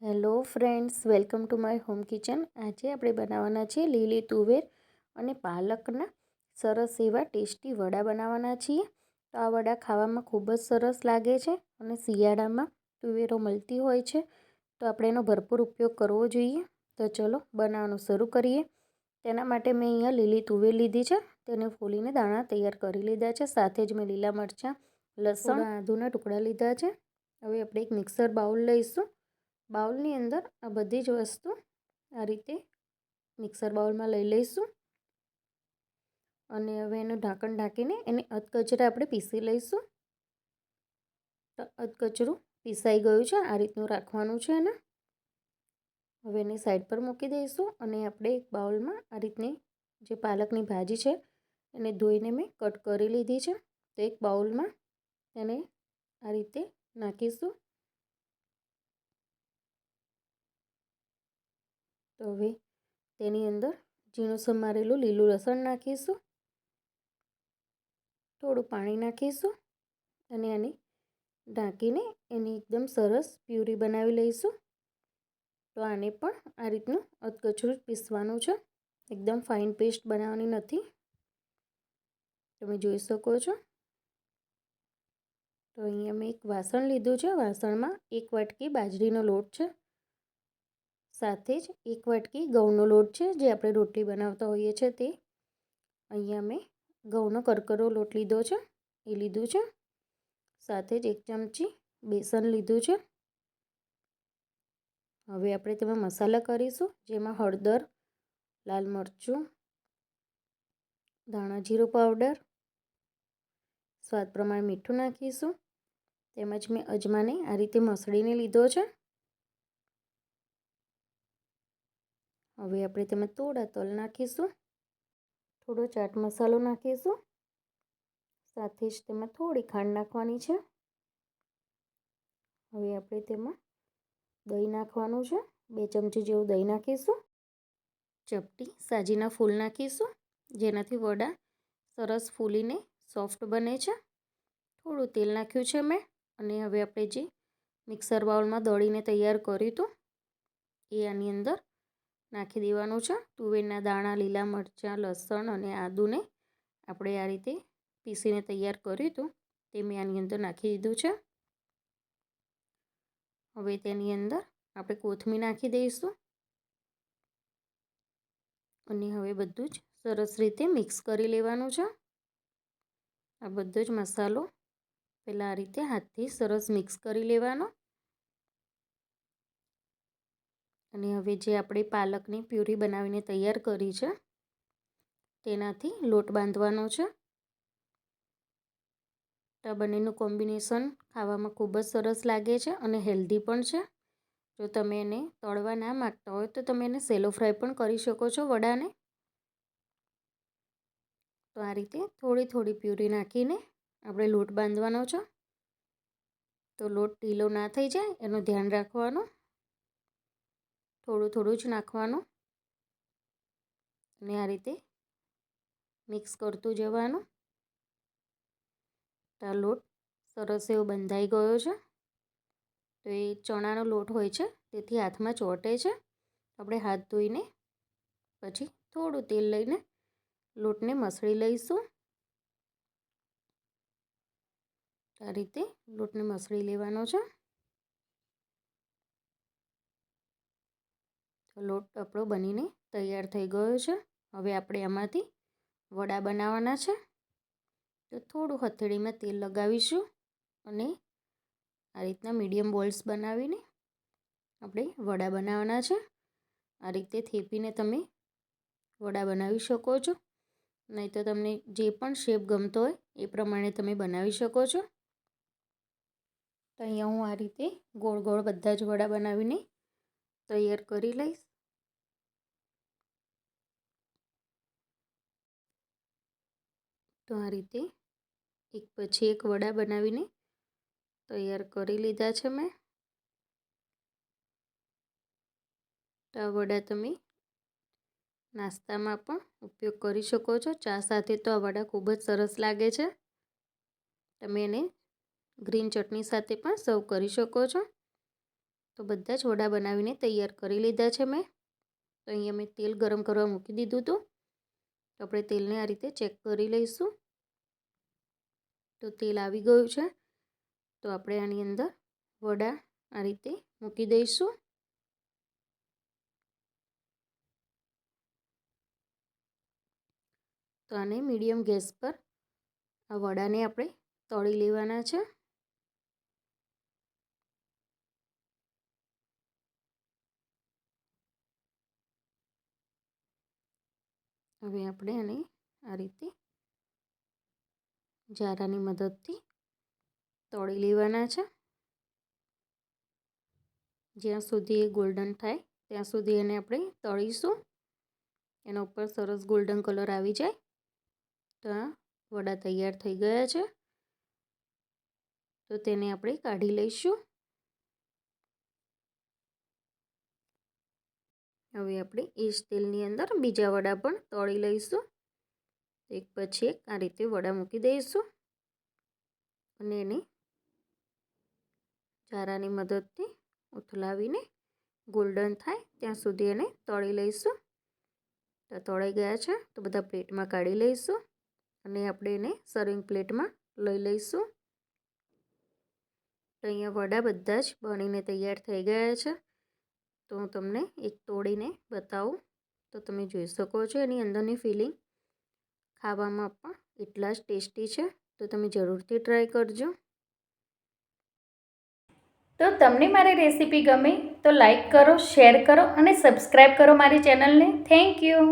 Hello friends, welcome to my home kitchen. આજે આપણે બનાવવાના છીએ લીલી તુવેર અને પાલકના સરસ એવા ટેસ્ટી વડા બનાવવાના છીએ. તો આ વડા ખાવામાં ખૂબ જ સરસ લાગે છે અને શિયાળામાં તુવેરો મળતી હોય છે, તો આપણે એનો ભરપૂર ઉપયોગ કરવો જોઈએ. તો ચલો બનાવવાનું શરૂ કરીએ. તેના માટે મેં અહીંયા લીલી તુવેર લીધી છે, તેને ફોલીને દાણા તૈયાર કરી લીધા છે. સાથે જ મેં લીલા મરચાં, લસણ, આદુના ટુકડા લીધા છે. હવે આપણે એક મિક્સર બાઉલ લઈશું. બાઉલની અંદર આ બધી જ વસ્તુ આ રીતે મિક્સર બાઉલમાં લઈ લઈશું અને હવે એનું ઢાંકણ ઢાંકીને એને અધકચરા આપણે પીસી લઈશું. તો અધકચરું પીસાઈ ગયું છે, આ રીતનું રાખવાનું છે એને. હવે એને સાઈડ પર મૂકી દઈશું અને આપણે એક બાઉલમાં આ રીતની જે પાલકની ભાજી છે એને ધોઈને મેં કટ કરી લીધી છે. તો એક બાઉલમાં એને આ રીતે નાખીશું. તો હવે તેની અંદર ઝીણું સમારેલું લીલું લસણ નાખીશું, થોડું પાણી નાખીશું અને આને ઢાંકીને એની એકદમ સરસ પ્યુરી બનાવી લઈશું. તો આને પણ આ રીતનું અધકચરું પીસવાનું છે, એકદમ ફાઇન પેસ્ટ બનાવવાની નથી. તમે જોઈ શકો છો. તો અહીંયા મેં એક વાસણ લીધું છે. વાસણમાં 1 વાટકી બાજરીનો લોટ છે, સાથે જ 1 વાટકી ઘઉંનો લોટ છે, જે આપણે રોટલી બનાવતા હોઈએ છીએ તે. અહીંયા મેં ઘઉંનો કરકરો લોટ લીધો છે, એ લીધું છે. સાથે જ 1 ચમચી બેસન લીધું છે. હવે આપણે તેમાં મસાલા કરીશું, જેમાં હળદર, લાલ મરચું, ધાણા જીરું પાવડર, સ્વાદ પ્રમાણે મીઠું નાખીશું. તેમજ મેં અજમાને આ રીતે મસળીને લીધો છે. હવે આપણે તેમાં થોડા તલ નાખીશું, થોડો ચાટ મસાલો નાખીશું, સાથે જ તેમાં થોડી ખાંડ નાખવાની છે. હવે આપણે તેમાં દહીં નાખવાનું છે, 2 ચમચી જેવું દહીં નાખીશું. ચપટી સાજીના ફૂલ નાખીશું, જેનાથી વડા સરસ ફૂલીને સોફ્ટ બને છે. થોડું તેલ નાખ્યું છે મેં અને હવે આપણે જે મિક્સર બાઉલમાં દળીને તૈયાર કર્યું હતું એ આની અંદર નાખી દેવાનું છે. તુવેરના દાણા, લીલા મરચાં, લસણ અને આદુને આપણે આ રીતે પીસીને તૈયાર કર્યું હતું તે મેં આની અંદર નાખી દીધું છે. હવે તેની અંદર આપણે કોથમીર નાખી દઈશું અને હવે બધું જ સરસ રીતે મિક્સ કરી લેવાનું છે. આ બધો જ મસાલો પહેલાં આ રીતે હાથથી સરસ મિક્સ કરી લેવાનો અને હવે જે આપણે પાલકની પ્યુરી બનાવીને તૈયાર કરી છે તેનાથી લોટ બાંધવાનો છે. તો આ બંનેનું કોમ્બિનેશન ખાવામાં ખૂબ જ સરસ લાગે છે અને હેલ્ધી પણ છે. જો તમે એને તળવા ના માગતા હોય તો તમે એને સેલો ફ્રાય પણ કરી શકો છો વડાને. તો આ રીતે થોડી થોડી પ્યુરી નાખીને આપણે લોટ બાંધવાનો છે. તો લોટ ઢીલો ના થઈ જાય એનું ધ્યાન રાખવાનું. થોડું થોડું જ નાખવાનું અને આ રીતે મિક્સ કરતું જવાનું. તો આ લોટ સરસ એવો બંધાઈ ગયો છે. તો એ ચણાનો લોટ હોય છે, તેથી હાથમાં ચોંટે છે. આપણે હાથ ધોઈને પછી થોડું તેલ લઈને લોટને મસળી લઈશું. આ રીતે લોટને મસળી લેવાનો છે. લોટ આપણો બનીને તૈયાર થઈ ગયો છે. હવે આપણે આમાંથી વડા બનાવવાના છે. તો થોડું હથેળીમાં તેલ લગાવીશું અને આ રીતના મીડિયમ બોલ્સ બનાવીને આપણે વડા બનાવવાના છે. આ રીતે થેપીને તમે વડા બનાવી શકો છો, નહીં તો તમને જે પણ શેપ ગમતો હોય એ પ્રમાણે તમે બનાવી શકો છો. તો અહીંયા હું આ રીતે ગોળ ગોળ બધા જ વડા બનાવીને તૈયાર કરી લઈશ. તો આ રીતે એક પછી એક વડા બનાવીને તૈયાર કરી લીધા છે મેં. તો આ વડા તમે નાસ્તામાં પણ ઉપયોગ કરી શકો છો. ચા સાથે તો આ વડા ખૂબ જ સરસ લાગે છે. તમે એને ગ્રીન ચટણી સાથે પણ સર્વ કરી શકો છો. તો બધા જ વડા બનાવીને તૈયાર કરી લીધા છે મેં. તો અહીંયા મેં તેલ ગરમ કરવા મૂકી દીધું હતું. તો આપણે તેલને આ રીતે ચેક કરી લઈશું. તો તેલ આવી ગયું છે. તો આપણે આની અંદર વડા આ રીતે મૂકી દઈશું. તો આને મીડિયમ ગેસ પર આ વડાને આપણે તળી લેવાના છે. હવે આપણે આને આ રીતે જારાની મદદથી તળી લેવાના છે. જ્યાં સુધી એ ગોલ્ડન થાય ત્યાં સુધી એને આપણે તળીશું. એના ઉપર સરસ ગોલ્ડન કલર આવી જાય તો આ વડા તૈયાર થઈ ગયા છે. તો તેને આપણે કાઢી લઈશું. હવે આપણે એ જ તેલની અંદર બીજા વડા પણ તળી લઈશું. એક પછી એક આ રીતે વડા મૂકી દઈશું અને એને જારાની મદદથી ઉથલાવીને ગોલ્ડન થાય ત્યાં સુધી એને તળી લઈશું. તો તળાઈ ગયા છે તો બધા પ્લેટમાં કાઢી લઈશું અને આપણે એને સર્વિંગ પ્લેટમાં લઈ લઈશું. તો અહીંયા વડા બધા જ બનીને તૈયાર થઈ ગયા છે. તો હું તમને એક તોડીને બતાવું તો તમે જોઈ શકો છો એની અંદરની ફિલિંગ ખાવામાં પણ એટલા જ ટેસ્ટી છે. તો તમે જરૂરથી ટ્રાય કરજો. તો તમને મારી રેસીપી ગમે તો લાઈક કરો, શેર કરો અને સબસ્ક્રાઈબ કરો મારી ચેનલને. Thank you.